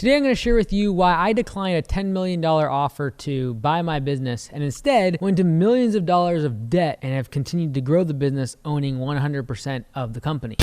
Today I'm going to share with you why I declined a $10 million offer to buy my business and instead went to millions of dollars of debt and have continued to grow the business owning 100% of the company.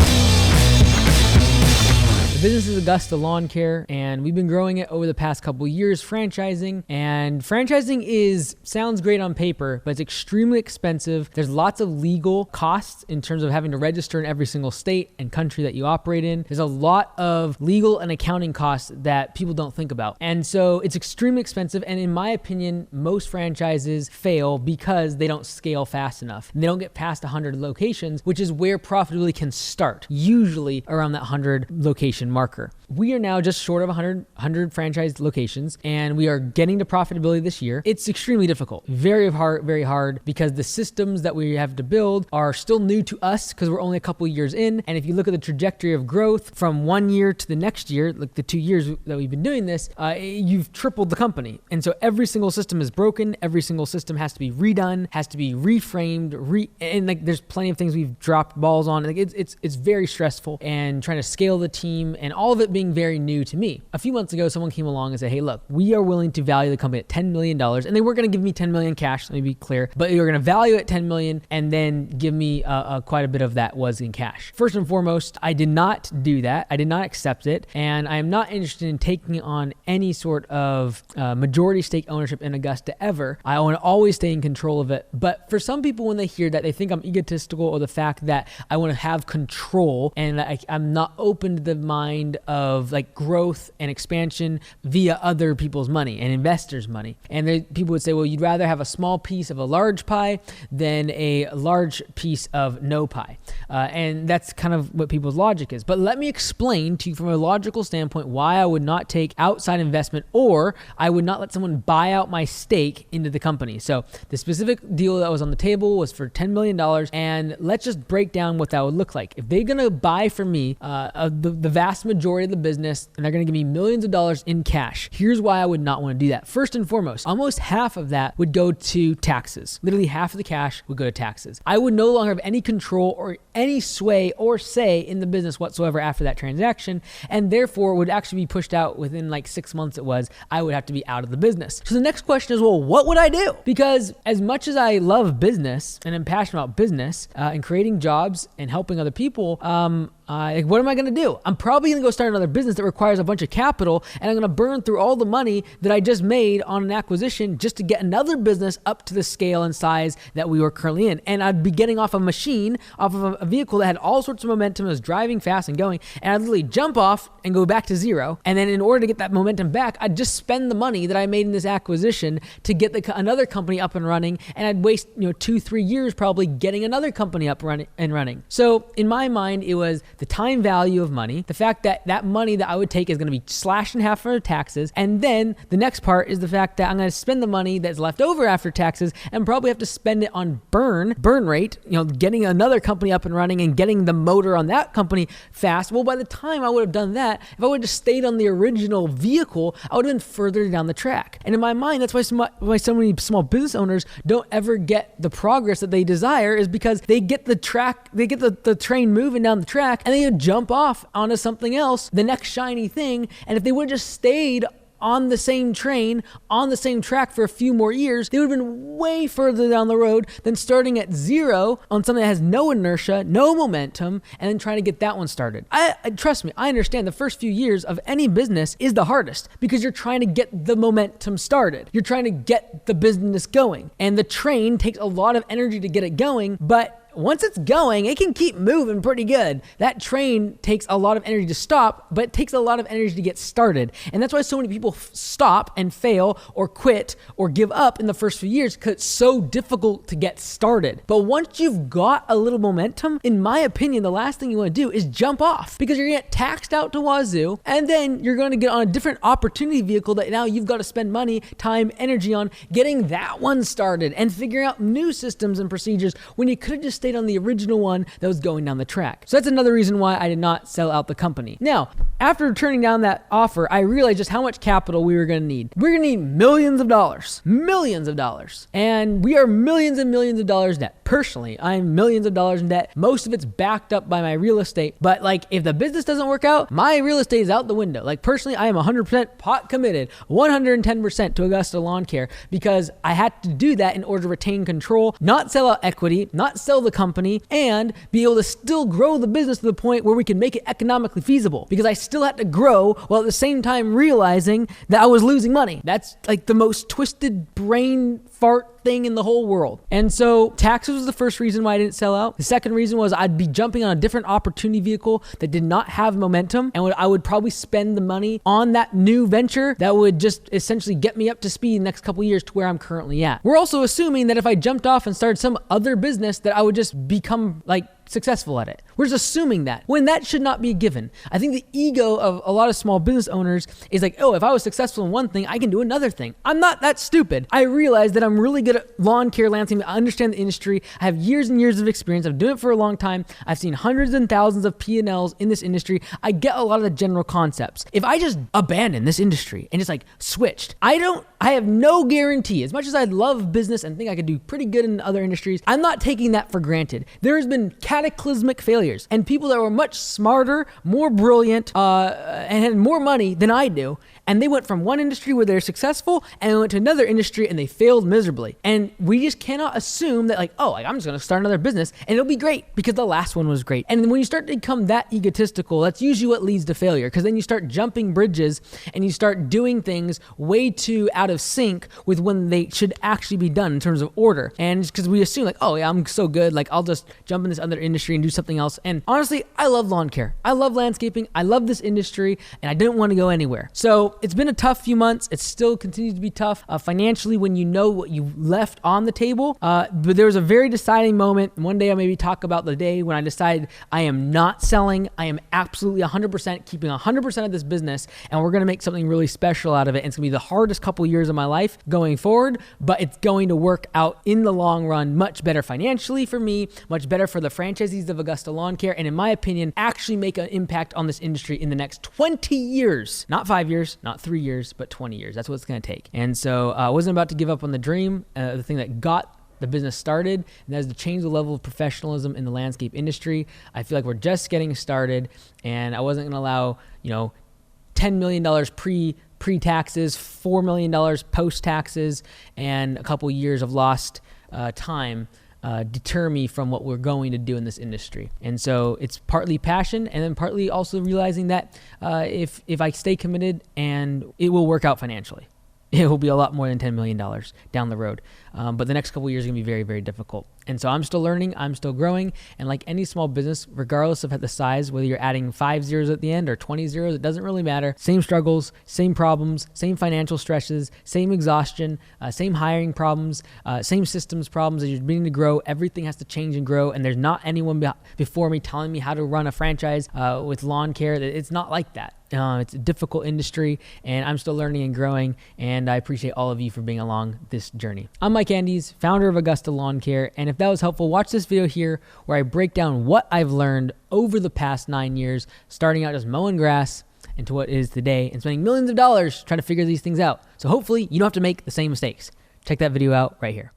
The business is Augusta Lawn Care, and we've been growing it over the past couple years, franchising. And franchising sounds great on paper, but it's extremely expensive. There's lots of legal costs in terms of having to register in every single state and country that you operate in. There's a lot of legal and accounting costs that people don't think about. And so it's extremely expensive. And in my opinion, most franchises fail because they don't scale fast enough. And they don't get past 100 locations, which is where profitability can start, usually around that 100 location marker. We are now just short of 100 franchise locations, and we are getting to profitability this year. It's extremely difficult, very hard, because the systems that we have to build are still new to us because we're only a couple years in. And if you look at the trajectory of growth from 1 year to the next year, like the 2 years that we've been doing this, you've tripled the company. And so every single system is broken. Every single system has to be redone, has to be reframed, and like there's plenty of things we've dropped balls on. Like it's very stressful, and trying to scale the team and all of it being very new to me. A few months ago, someone came along and said, hey, look, we are willing to value the company at $10 million. And they weren't going to give me $10 million cash, let me be clear, but they were going to value it $10 million and then give me quite a bit of that was in cash. First and foremost, I did not do that. I did not accept it. And I am not interested in taking on any sort of majority stake ownership in Augusta ever. I want to always stay in control of it. But for some people, when they hear that, they think I'm egotistical, or the fact that I want to have control and I'm not open to the mind of like growth and expansion via other people's money and investors' money. And people would say, well, you'd rather have a small piece of a large pie than a large piece of no pie. And that's kind of what people's logic is. But let me explain to you from a logical standpoint why I would not take outside investment, or I would not let someone buy out my stake into the company. So the specific deal that was on the table was for $10 million. And let's just break down what that would look like. If they're going to buy from me the vast majority of the business, and they're going to give me millions of dollars in cash, here's why I would not want to do that. First and foremost, almost half of that would go to taxes. Literally half of the cash would go to taxes. I would no longer have any control or any sway or say in the business whatsoever after that transaction, and therefore would actually be pushed out within like 6 months. I would have to be out of the business. So the next question is, well, what would I do? Because as much as I love business and am passionate about business and creating jobs and helping other people, what am I going to do? I'm probably going to go start another business that requires a bunch of capital, and I'm going to burn through all the money that I just made on an acquisition just to get another business up to the scale and size that we were currently in. And I'd be getting off a machine, off of a vehicle that had all sorts of momentum, was driving fast and going, and I'd literally jump off and go back to zero. And then in order to get that momentum back, I'd just spend the money that I made in this acquisition to get another company up and running, and I'd waste 2-3 years probably getting another company up and running. So in my mind, it was the time value of money, the fact that that money that I would take is going to be slashed in half for taxes, and then the next part is the fact that I'm going to spend the money that's left over after taxes and probably have to spend it on burn rate, getting another company up and running and getting the motor on that company fast. Well, by the time I would have done that, if I would have just stayed on the original vehicle, I would have been further down the track. And in my mind, that's why so many small business owners don't ever get the progress that they desire, is because they get the train moving down the track, and they jump off onto something else, the next shiny thing. And if they would have just stayed on the same train, on the same track for a few more years, they would have been way further down the road than starting at zero on something that has no inertia, no momentum, and then trying to get that one started. Trust me, I understand the first few years of any business is the hardest because you're trying to get the momentum started. You're trying to get the business going, and the train takes a lot of energy to get it going, but once it's going, it can keep moving pretty good. That train takes a lot of energy to stop, but it takes a lot of energy to get started. And that's why so many people stop and fail or quit or give up in the first few years, because it's so difficult to get started. But once you've got a little momentum, in my opinion, the last thing you want to do is jump off, because you're going to get taxed out to wazoo, and then you're going to get on a different opportunity vehicle that now you've got to spend money, time, energy on getting that one started and figuring out new systems and procedures when you could have just stayed stayed on the original one that was going down the track. So that's another reason why I did not sell out the company. Now, after turning down that offer, I realized just how much capital we were going to need. We're going to need millions of dollars. And we are millions and millions of dollars debt. Personally, I'm millions of dollars in debt. Most of it's backed up by my real estate. But like, if the business doesn't work out, my real estate is out the window. Like personally, I am 100% pot committed, 110% to Augusta Lawn Care, because I had to do that in order to retain control, not sell out equity, not sell the company, and be able to still grow the business to the point where we can make it economically feasible, because I still had to grow while at the same time realizing that I was losing money. That's like the most twisted brain fart thing in the whole world. And so taxes was the first reason why I didn't sell out. The second reason was I'd be jumping on a different opportunity vehicle that did not have momentum, and I would probably spend the money on that new venture that would just essentially get me up to speed in the next couple of years to where I'm currently at. We're also assuming that if I jumped off and started some other business that I would just become like successful at it. We're just assuming that, when that should not be a given. I think the ego of a lot of small business owners is like, oh, if I was successful in one thing, I can do another thing. I'm not that stupid. I realize that I'm really good at lawn care, landscaping. I understand the industry. I have years and years of experience. I've been doing it for a long time. I've seen hundreds and thousands of P&Ls in this industry. I get a lot of the general concepts. If I just abandoned this industry and just like switched, I have no guarantee. As much as I love business and think I could do pretty good in other industries, I'm not taking that for granted. There has been cataclysmic failures, and people that were much smarter, more brilliant, and had more money than I do, and they went from one industry where they're successful and they went to another industry and they failed miserably. And we just cannot assume that like, oh, like I'm just going to start another business and it'll be great because the last one was great. And when you start to become that egotistical, that's usually what leads to failure, because then you start jumping bridges and you start doing things way too out of sync with when they should actually be done in terms of order. And because we assume like, oh yeah, I'm so good, like I'll just jump in this other industry and do something else. And honestly, I love lawn care. I love landscaping. I love this industry, and I didn't want to go anywhere. So it's been a tough few months. It still continues to be tough financially when you know what you left on the table. But there was a very deciding moment. One day I'll maybe talk about the day when I decided I am not selling. I am absolutely 100% keeping 100% of this business, and we're going to make something really special out of it. And it's going to be the hardest couple years of my life going forward, but it's going to work out in the long run much better financially for me, much better for the franchisees of Augusta Lawn Care, and in my opinion, actually make an impact on this industry in the next 20 years. Not 5 years, not 3 years, but 20 years. That's what it's going to take. And so I wasn't about to give up on the dream, the thing that got the business started, and that is to change the level of professionalism in the landscape industry. I feel like we're just getting started, and I wasn't going to allow, $10 million pre-taxes, $4 million post-taxes, and a couple years of lost time deter me from what we're going to do in this industry. And so it's partly passion, and then partly also realizing that if I stay committed, and it will work out financially. It will be a lot more than $10 million down the road. But the next couple of years are going to be very, very difficult. And so I'm still learning, I'm still growing. And like any small business, regardless of the size, whether you're adding 5 zeros at the end or 20 zeros, it doesn't really matter. Same struggles, same problems, same financial stresses, same exhaustion, same hiring problems, same systems problems. As you're beginning to grow, everything has to change and grow. And there's not anyone before me telling me how to run a franchise with lawn care. It's not like that. It's a difficult industry, and I'm still learning and growing, and I appreciate all of you for being along this journey. I'm Mike Andes, founder of Augusta Lawn Care, and if that was helpful, watch this video here where I break down what I've learned over the past 9 years, starting out just mowing grass into what it is today and spending millions of dollars trying to figure these things out. So hopefully you don't have to make the same mistakes. Check that video out right here.